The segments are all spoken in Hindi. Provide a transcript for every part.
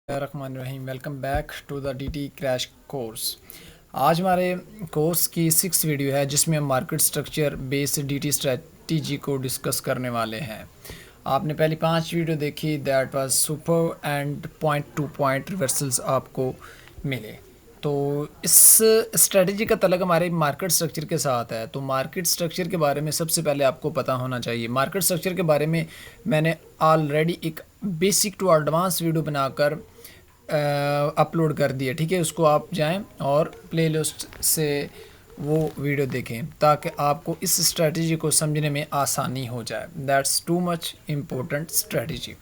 Rahim welcome back to the DT crash course. आज हमारे कोर्स की 6th वीडियो है जिसमें हम market structure based DT strategy को डिस्कस करने वाले हैं। आपने पहली 5 वीडियो देखी, that was super and point to point reversals आपको मिले। तो इस स्ट्रेटजी का तल्लुक़ हमारे मार्केट स्ट्रक्चर के साथ है। तो मार्केट स्ट्रक्चर के बारे में सबसे पहले आपको पता होना चाहिए। मार्केट स्ट्रक्चर के बारे में मैंने ऑलरेडी एक बेसिक टू एडवांस वीडियो बनाकर अपलोड कर दिया, ठीक है। उसको आप जाएं और प्लेलिस्ट से वो वीडियो देखें ताकि आपको इस स्ट्रेटजी को समझने में आसानी हो जाए। That's too much important strategy.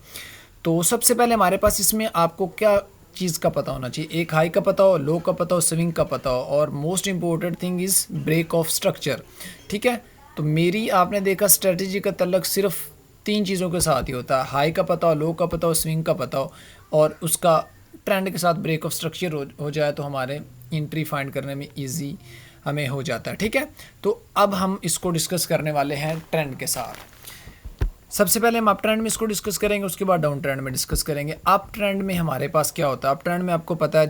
तो सबसे पहले हमारे पास इसमें आपको क्या चीज़ का पता होना चाहिए, एक हाई का पता हो, लो का पता हो, स्विंग का पता हो, और most important thing is break of structure, ठीक है। तो मेरी आपने देखा स्ट्रेटजी का तल्लुक़ सिर्फ 3 चीज़ों के साथ ही होता है, हाई का पता हो, लो का पता हो, स्विंग का पता हो, और उसका ट्रेंड के साथ ब्रेक ऑफ स्ट्रक्चर हो जाए तो हमारे एंट्री फाइंड करने में इजी हमें हो जाता है, ठीक है। तो अब हम इसको डिस्कस करने वाले हैं ट्रेंड के साथ। सबसे पहले हम अप ट्रेंड में इसको डिस्कस करेंगे, उसके बाद डाउन ट्रेंड में डिस्कस करेंगे। अप ट्रेंड में हमारे पास क्या होता है, अप ट्रेंड में आपको पता है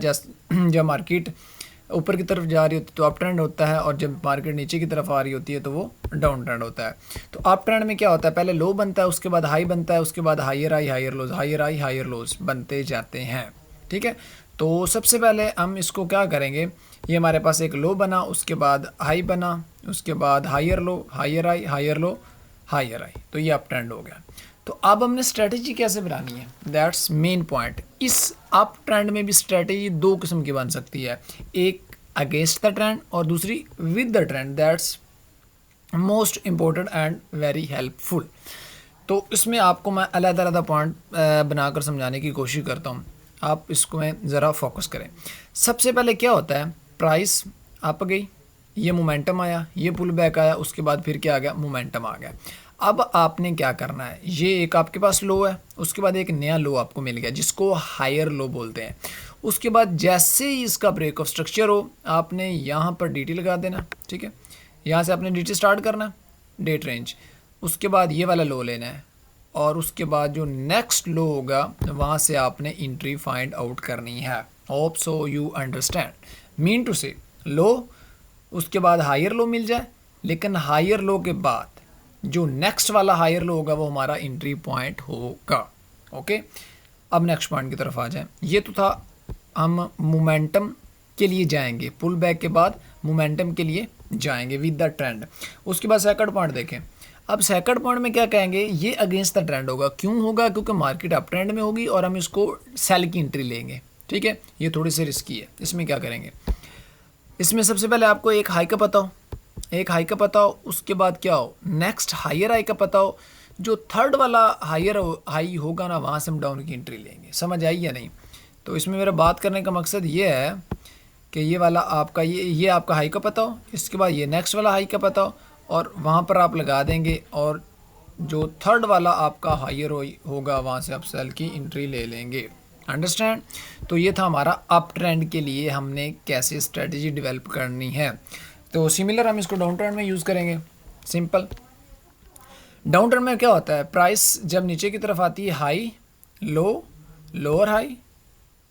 जब मार्केट ऊपर की तरफ जा रही होती है तो अप ट्रेंड होता है, और जब मार्केट नीचे की तरफ आ रही होती है तो वो डाउन ट्रेंड होता है। तो अप ट्रेंड में क्या होता है, पहले लो बनता है, उसके बाद हाई बनता है, उसके बाद higher high higher lows, higher high higher lows बनते जाते हैं, ठीक है। तो सबसे पहले हम इसको क्या करेंगे, ये हमारे पास एक लो बना, उसके बाद हाई बना, उसके बाद higher low, higher high higher low, higher high, तो ये अप ट्रेंड हो गया। तो अब हमने स्ट्रेटजी कैसे बनानी है, दैट्स मेन पॉइंट। इस अप ट्रेंड में भी स्ट्रेटजी 2 किस्म की बन सकती है, एक अगेंस्ट द ट्रेंड और दूसरी with the trend. That's most important and very helpful. तो इसमें आपको मैं अलग-अलग पॉइंट बनाकर समझाने की कोशिश करता हूँ, आप इसको में ज़रा फोकस करें। सबसे पहले क्या होता है, प्राइस अप गई, ये मोमेंटम आया, ये पुल बैक आया, उसके बाद फिर क्या आ गया, मोमेंटम आ गया। अब आपने क्या करना है, ये एक आपके पास लो है, उसके बाद एक नया लो आपको मिल गया जिसको हायर लो बोलते हैं। उसके बाद जैसे ही इसका ब्रेक ऑफ स्ट्रक्चर हो, आपने यहाँ पर डीटी लगा देना, ठीक है। यहाँ से आपने डीटी स्टार्ट करना, डेट रेंज, उसके बाद ये वाला लो लेना है, और उसके बाद जो नेक्स्ट लो होगा वहाँ से आपने एंट्री फाइंड आउट करनी है। Hope so you understand. Mean to say low, उसके बाद हायर लो मिल जाए, लेकिन हायर लो के बाद जो नेक्स्ट वाला हायर लो होगा वो हमारा एंट्री पॉइंट होगा। ओके, अब नेक्स्ट पॉइंट की तरफ आ जाएं। ये तो था, हम मोमेंटम के लिए जाएंगे, पुल बैक के बाद मोमेंटम के लिए जाएंगे विद द ट्रेंड। उसके बाद सेकंड पॉइंट देखें। अब सेकंड पॉइंट में क्या कहेंगे, ये अगेंस्ट द ट्रेंड होगा। क्यों होगा, क्योंकि मार्केट अप ट्रेंड में होगी और हम इसको सेल की एंट्री लेंगे, ठीक है। ये थोड़ी सी रिस्की है। इसमें क्या करेंगे, इसमें सबसे पहले आपको एक हाई का पता हो, एक हाई का पता हो, उसके बाद क्या हो, नेक्स्ट हायर हाई का पता हो। जो थर्ड वाला हायर हाई होगा ना, वहाँ से हम डाउन की एंट्री लेंगे। समझ आई या नहीं। तो इसमें मेरा बात करने का मकसद ये है कि ये वाला आपका ये आपका हाई का पता हो, इसके बाद ये नेक्स्ट वाला हाई का पता हो, और वहाँ पर आप लगा देंगे, और जो थर्ड वाला आपका हायर होगा वहाँ से आप सेल की एंट्री ले लेंगे। अंडरस्टैंड। तो ये था हमारा अप ट्रेंड के लिए हमने कैसे स्ट्रेटजी डेवलप करनी है। तो सिमिलर हम इसको डाउन ट्रेंड में यूज़ करेंगे। सिंपल, डाउन ट्रेंड में क्या होता है, प्राइस जब नीचे की तरफ आती है, high low, lower high,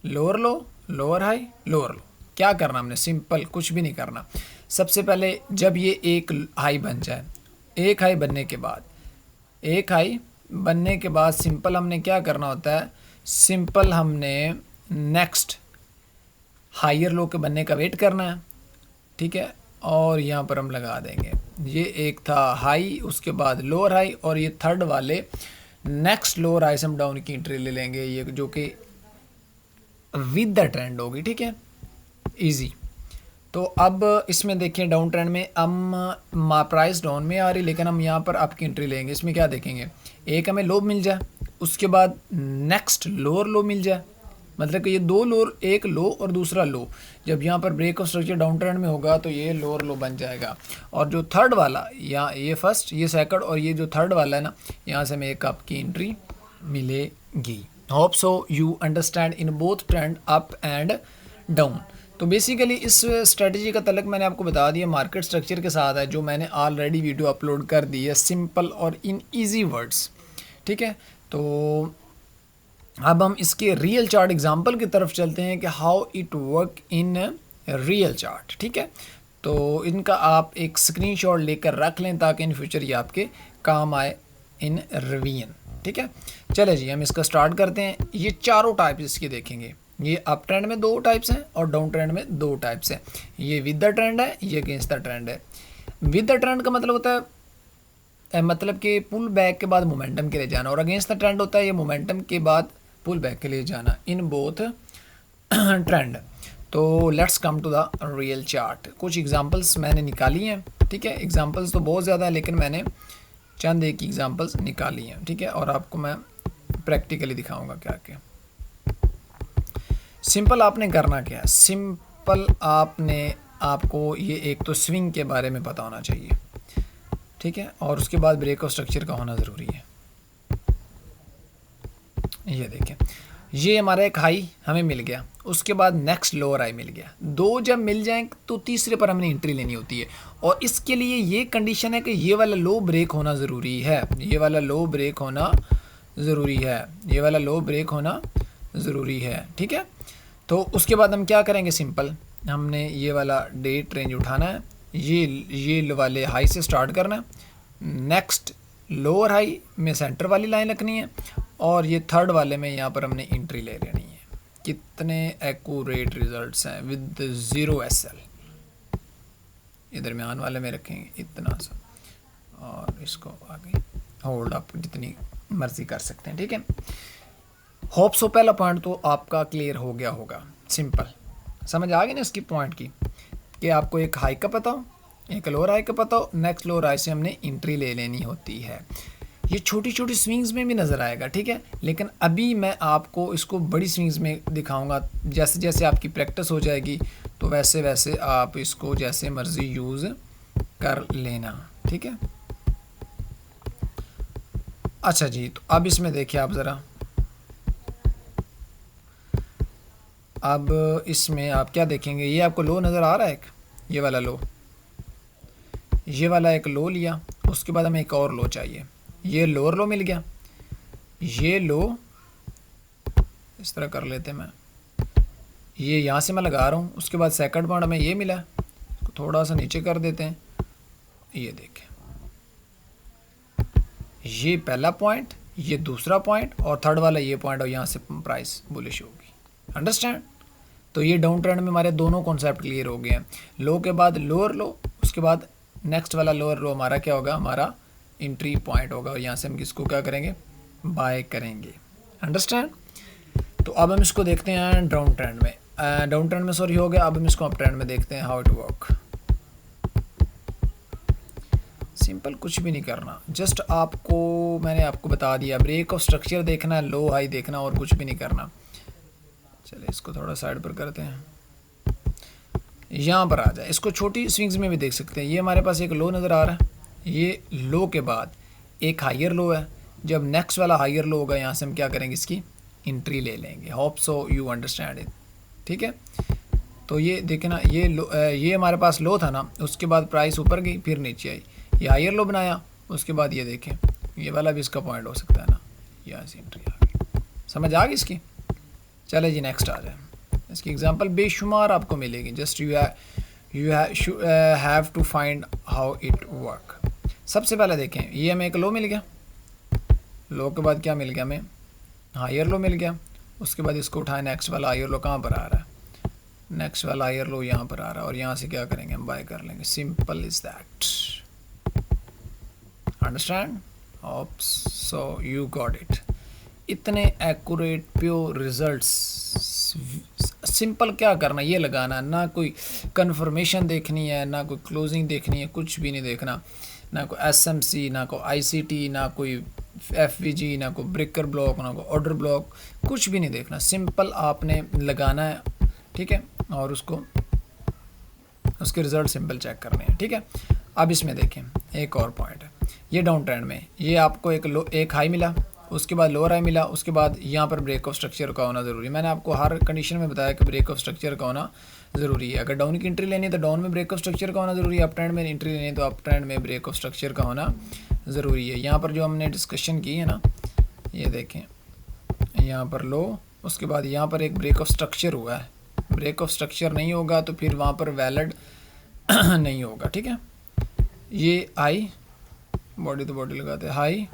lower लो, लोअर हाई, लोअर लो। क्या करना हमने, सिंपल, कुछ भी नहीं करना। सबसे पहले जब ये एक हाई बन जाए, एक हाई बनने के बाद, एक हाई बनने के बाद सिंपल हमने क्या करना होता है, सिंपल हमने नेक्स्ट हायर लो के बनने का वेट करना है, ठीक है। और यहाँ पर हम लगा देंगे, ये एक था हाई, उसके बाद लोअर हाई, और ये थर्ड वाले नेक्स्ट लोअर हाई से हम डाउन की एंट्री ले लेंगे, ये जो कि विद द ट्रेंड होगी, ठीक है, इजी। तो अब इसमें देखिए डाउन ट्रेंड में हम प्राइस डाउन में आ रही, लेकिन हम यहाँ पर अप की एंट्री लेंगे। इसमें क्या देखेंगे, एक हमें लो मिल जाए, उसके बाद नेक्स्ट लोअर लो मिल जाए, मतलब कि ये 2 लोअर, एक लो और दूसरा लो। जब यहाँ पर break of structure down trend में होगा तो ये लोअर लो बन जाएगा, और जो थर्ड वाला, यहाँ ये फर्स्ट, ये सेकंड, और ये जो थर्ड वाला है ना, यहाँ से हमें एक अप की एंट्री मिलेगी। Hope so you understand in both trend up and down. तो बेसिकली इस स्ट्रेटजी का तल्लुक़ मैंने आपको बता दिया मार्केट स्ट्रक्चर के साथ है, जो मैंने ऑलरेडी वीडियो अपलोड कर दी है, सिंपल और इन इजी वर्ड्स, ठीक है। तो अब हम इसके रियल चार्ट एग्जांपल की तरफ चलते हैं कि how it work in real chart. ठीक है, तो इनका आप एक स्क्रीनशॉट लेकर रख लें ताकि इन फ्यूचर ये आपके काम आए इन रिवीजन। ठीक है, चले जी हम इसका स्टार्ट करते हैं। ये चारों टाइप्स इसके देखेंगे। ये अप ट्रेंड में 2 टाइप्स हैं और डाउन ट्रेंड में 2 टाइप्स हैं। ये विद द ट्रेंड है, ये अगेंस्ट द ट्रेंड है। विद द ट्रेंड का मतलब होता है मतलब कि पुल बैक के बाद मोमेंटम के लिए जाना, और अगेंस्ट द ट्रेंड होता है ये मोमेंटम के बाद पुल बैक के लिए जाना इन बोथ ट्रेंड। तो let's come to the real chart. कुछ एग्जांपल्स मैंने निकाली हैं। ठीक है, एग्जांपल्स तो बहुत ज़्यादा है लेकिन मैंने चंद एक एग्जांपल्स निकाली हैं। ठीक है, और आपको मैं प्रैक्टिकली दिखाऊंगा क्या क्या। सिंपल आपने करना क्या है, सिंपल आपको ये एक तो स्विंग के बारे में पता होना चाहिए। ठीक है, और उसके बाद ब्रेक ऑफ स्ट्रक्चर का होना ज़रूरी है। ये देखें, ये हमारा एक हाई हमें मिल गया, उसके बाद नेक्स्ट लोअर हाई मिल गया। 2 जब मिल जाएं तो तीसरे पर हमने एंट्री लेनी होती है, और इसके लिए ये कंडीशन है कि ये वाला लो ब्रेक होना ज़रूरी है। ये वाला लो ब्रेक होना ज़रूरी है। ये वाला लो ब्रेक होना ज़रूरी है। ठीक है, तो उसके बाद हम क्या करेंगे, सिंपल हमने ये वाला डेट रेंज उठाना है। ये वाले हाई से स्टार्ट करना है, नेक्स्ट लोअर हाई में सेंटर वाली लाइन रखनी है, और ये थर्ड वाले में यहाँ पर हमने एंट्री ले लेनी है। कितने एक्यूरेट रिजल्ट्स हैं विद 0 SL। ये दरमियान वाले में रखेंगे इतना सा, और इसको आगे होल्ड आप जितनी मर्जी कर सकते हैं। ठीक है, होप सो पहला पॉइंट तो आपका क्लियर हो गया होगा। सिंपल समझ आ गई ना इसकी पॉइंट की, कि आपको एक हाई का पता हो, एक लोअर हाई का पता हो, नेक्स्ट लोअर हाई से हमने एंट्री ले लेनी होती है। ये छोटी छोटी स्विंग्स में भी नज़र आएगा। ठीक है, लेकिन अभी मैं आपको इसको बड़ी स्विंग्स में दिखाऊंगा। जैसे जैसे आपकी प्रैक्टिस हो जाएगी तो वैसे वैसे आप इसको जैसे मर्ज़ी यूज़ कर लेना। ठीक है, अच्छा जी, तो अब इसमें देखिए आप ज़रा, अब इसमें आप क्या देखेंगे, ये आपको लो नज़र आ रहा है एक, ये वाला लो, ये वाला एक लो लिया, उसके बाद हमें एक और लो चाहिए। ये लोअर लो मिल गया, ये लो इस तरह कर लेते हैं, मैं ये यहाँ से मैं लगा रहा हूँ। उसके बाद सेकंड पॉइंट हमें ये मिला, इसको थोड़ा सा नीचे कर देते हैं। ये देखें, ये पहला पॉइंट, ये दूसरा पॉइंट, और थर्ड वाला ये पॉइंट, और यहाँ से प्राइस बुलिश होगी। अंडरस्टैंड? तो ये डाउन ट्रेंड में हमारे दोनों कॉन्सेप्ट क्लियर हो गए हैं। लो के बाद लोअर लो, उसके बाद नेक्स्ट वाला लोअर लो हमारा क्या होगा, हमारा एंट्री पॉइंट होगा, और यहाँ से हम किसको क्या करेंगे, बाय करेंगे। अंडरस्टैंड? तो अब हम इसको देखते हैं डाउन ट्रेंड में, डाउन ट्रेंड में सॉरी हो गया। अब हम इसको अप ट्रेंड में देखते हैं हाउ इट वर्क। सिंपल, कुछ भी नहीं करना, जस्ट आपको मैंने आपको बता दिया, ब्रेक ऑफ स्ट्रक्चर देखना है, लो हाई देखना, और कुछ भी नहीं करना। चलिए इसको थोड़ा साइड पर करते हैं, यहाँ पर आ जाए। इसको छोटी स्विंग्स में भी देख सकते हैं। ये हमारे पास एक लो नज़र आ रहा है, ये लो के बाद एक हायर लो है। जब नेक्स्ट वाला हायर लो होगा, यहाँ से हम क्या करेंगे, इसकी एंट्री ले लेंगे। Hope so you understand it. ठीक है, तो ये देखें ना, ये हमारे पास लो था ना, उसके बाद प्राइस ऊपर गई फिर नीचे आई, ये हायर लो बनाया, उसके बाद ये देखें, ये वाला भी इसका पॉइंट हो सकता है ना, यहाँ से एंट्री आ गई। समझ आ गई इसकी? चले जी नेक्स्ट आ जाए। इसकी एग्जांपल बेशुमार आपको मिलेगी, just you have to find how it work. सबसे पहले देखें, ये हमें एक लो मिल गया, लो के बाद क्या मिल गया, हमें हायर लो मिल गया। उसके बाद इसको उठाए, नेक्स्ट वाला हायर लो कहाँ पर आ रहा है, नेक्स्ट वाला हायर लो यहाँ पर आ रहा है, और यहाँ से क्या करेंगे, हम बाय कर लेंगे। Simple is that. Understand? Hope so you got it. इतने एक्यूरेट प्योर रिजल्ट्स। सिंपल क्या करना, ये लगाना, ना कोई कन्फर्मेशन देखनी है, ना कोई क्लोजिंग देखनी है, कुछ भी नहीं देखना, ना कोई एसएमसी, ना कोई ICT, ना कोई FVG, ना कोई ब्रेकर ब्लॉक, ना कोई ऑर्डर ब्लॉक, कुछ भी नहीं देखना। सिंपल आपने लगाना है। ठीक है, और उसके रिजल्ट सिंपल चेक करने हैं। ठीक है, अब इसमें देखें एक और पॉइंट है, ये डाउन ट्रेंड में ये आपको एक हाई मिला, उसके बाद लोअर हाई मिला, उसके बाद यहाँ पर ब्रेक ऑफ स्ट्रक्चर का होना ज़रूरी है। मैंने आपको हर कंडीशन में बताया कि ब्रेक ऑफ स्ट्रक्चर का होना ज़रूरी है। अगर डाउन की एंट्री लेनी है तो डाउन में ब्रेक ऑफ स्ट्रक्चर का होना ज़रूरी है, अप ट्रेंड में एंट्री लेनी है तो अप ट्रेंड में ब्रेक ऑफ स्ट्रक्चर का होना ज़रूरी है। यहाँ पर जो हमने डिस्कशन की है ना, ये देखें, यहाँ पर लो, उसके बाद यहाँ पर एक ब्रेक ऑफ स्ट्रक्चर हुआ है। ब्रेक ऑफ स्ट्रक्चर नहीं होगा तो फिर वहाँ पर वैलिड नहीं होगा, ठीक है। ये हाई, बॉडी तो बॉडी लगाते हैं हाई,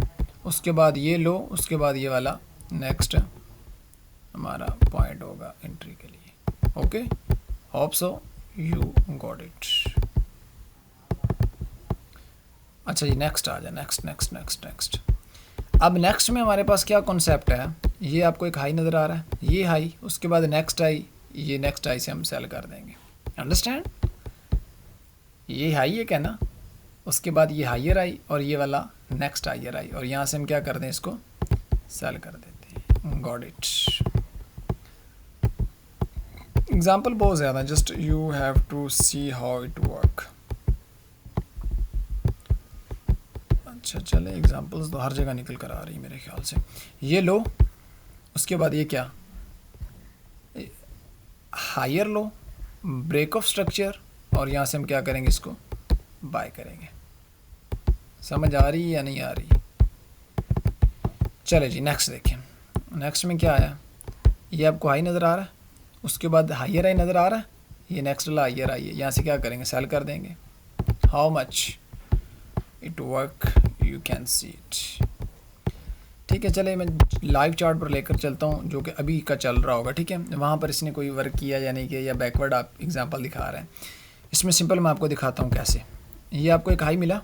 उसके बाद ये लो, उसके बाद ये वाला नेक्स्ट हमारा पॉइंट होगा एंट्री के लिए। Okay, hope so you got it. अच्छा जी, नेक्स्ट आ जाए, नेक्स्ट। अब नेक्स्ट में हमारे पास क्या कॉन्सेप्ट है, ये आपको एक हाई नज़र आ रहा है, ये हाई, उसके बाद नेक्स्ट हाई, ये नेक्स्ट हाई से हम सेल कर देंगे। अंडरस्टैंड, ये हाई है क्या ना, उसके बाद ये हाइयर आई और ये वाला नेक्स्ट हाइयर आई, और यहाँ से हम क्या कर दें, इसको सेल कर देते हैं। Got it. एग्जाम्पल बहुत ज़्यादा, just you have to see how it work. अच्छा चले, एग्जाम्पल्स तो हर जगह निकल कर आ रही है मेरे ख्याल से। ये लो, उसके बाद ये क्या, higher low, break of structure, और यहाँ से हम क्या करेंगे, इसको बाय करेंगे। समझ आ रही है या नहीं आ रही? चले जी, नेक्स्ट देखें। नेक्स्ट में क्या आया, ये आपको हाई नज़र आ रहा है, उसके बाद हाइयर आई नज़र आ रहा है, ये नेक्स्ट वाला हाइयर आई है, यहाँ से क्या करेंगे, सेल कर देंगे। How much it work, you can see it. ठीक है, चले मैं लाइव चार्ट पर लेकर चलता हूँ जो कि अभी का चल रहा होगा, ठीक है। वहाँ पर इसने कोई वर्क किया या नहीं किया, या बैकवर्ड आप एग्जांपल दिखा रहे हैं। इसमें सिंपल मैं आपको दिखाता हूँ कैसे। ये आपको एक हाई मिला,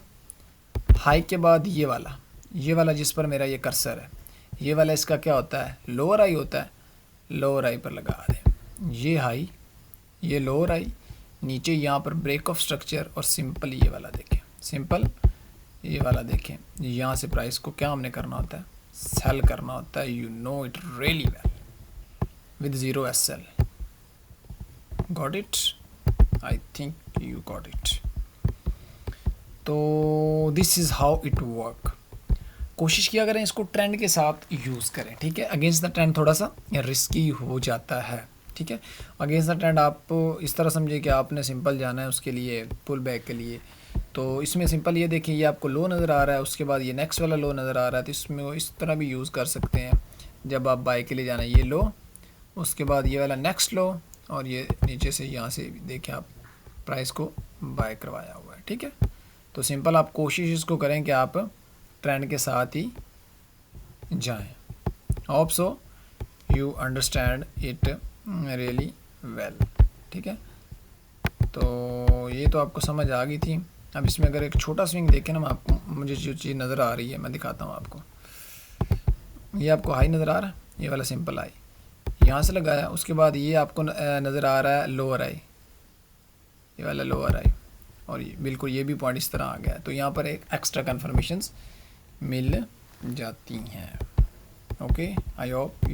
हाई के बाद ये वाला जिस पर मेरा ये कर्सर है, ये वाला इसका क्या होता है, लोअर हाई होता है। लोअर हाई पर लगा दें, ये हाई, ये लोअर हाई, नीचे यहाँ पर ब्रेक ऑफ स्ट्रक्चर, और सिंपल ये वाला देखें, सिंपल ये वाला देखें। यहाँ से प्राइस को क्या हमने करना होता है, सेल करना होता है। You know it really well with zero SL। Got it, I think you got it. तो this is how it work. कोशिश किया करें इसको ट्रेंड के साथ यूज़ करें, ठीक है। अगेंस्ट द ट्रेंड थोड़ा सा रिस्की हो जाता है, ठीक है। अगेंस्ट द ट्रेंड आप इस तरह समझिए कि आपने सिंपल जाना है उसके लिए, पुल बैक के लिए। तो इसमें सिंपल ये देखिए, ये आपको लो नज़र आ रहा है, उसके बाद ये नेक्स्ट वाला लो नज़र आ रहा है, तो इसमें वो इस तरह भी यूज़ कर सकते हैं। जब आप बाय के लिए जाना है, ये लो, उसके बाद ये वाला नेक्स्ट लो, और ये नीचे से यहाँ से देखिए आप प्राइस को बाय करवाया हुआ है, ठीक है। तो सिंपल आप कोशिश इसको करें कि आप ट्रेंड के साथ ही जाएं। Hope so you understand it really well, ठीक है। तो ये तो आपको समझ आ गई थी। अब इसमें अगर एक छोटा स्विंग देखें ना, मैं आपको, मुझे जो चीज़ नज़र आ रही है मैं दिखाता हूँ आपको। ये आपको हाई नज़र आ रहा है, ये वाला सिंपल हाई यहाँ से लगाया, उसके बाद ये आपको नज़र आ रहा है लोअर हाई, ये वाला लोअर हाई, और ये बिल्कुल ये भी पॉइंट इस तरह आ गया है। तो यहाँ पर एक एक्स्ट्रा कन्फर्मेशंस मिल जाती हैं। Okay, I hope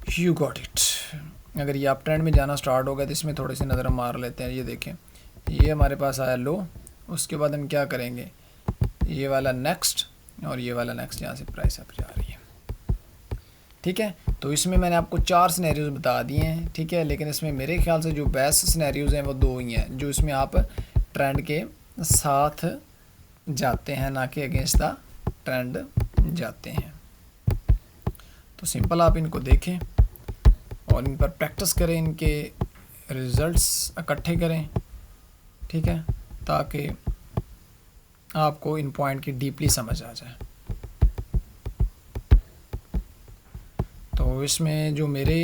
you got it. अगर ये आप ट्रेंड में जाना स्टार्ट हो गया तो इसमें थोड़े से नज़र मार लेते हैं। ये देखें, ये हमारे पास आया लो, उसके बाद हम क्या करेंगे, ये वाला नेक्स्ट और ये वाला नेक्स्ट, यहाँ से प्राइस अप जा रही है, ठीक है। तो इसमें मैंने आपको 4 सिनेरियोज बता दिए हैं, ठीक है। लेकिन इसमें मेरे ख्याल से जो बेस्ट सिनेरियोज हैं वो 2 ही हैं, जो इसमें आप ट्रेंड के साथ जाते हैं, ना कि अगेंस्ट द ट्रेंड जाते हैं। तो सिंपल आप इनको देखें और इन पर प्रैक्टिस करें, इनके रिज़ल्ट्स इकट्ठे करें, ठीक है, ताकि आपको इन पॉइंट की डीपली समझ आ जाए। तो इसमें जो मेरे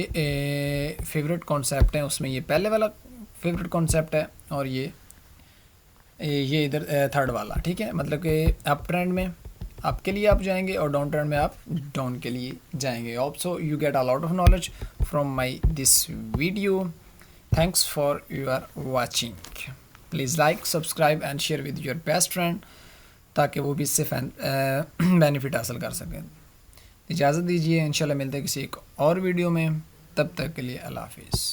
फेवरेट कॉन्सेप्ट हैं उसमें ये पहले वाला फेवरेट कॉन्सेप्ट है, और ये इधर थर्ड वाला, ठीक है। मतलब कि अप ट्रेंड में अप के लिए आप जाएंगे और डाउन ट्रेंड में आप डाउन के लिए जाएंगे। Hope so you get a lot of knowledge from my this video. Thanks for your watching. Please like, subscribe and share with your best friend, ताकि वो भी इससे बेनिफिट हासिल कर सकें। इजाज़त दीजिए, इंशाल्लाह मिलते हैं किसी एक और वीडियो में। तब तक के लिए अल्लाह हाफिज़।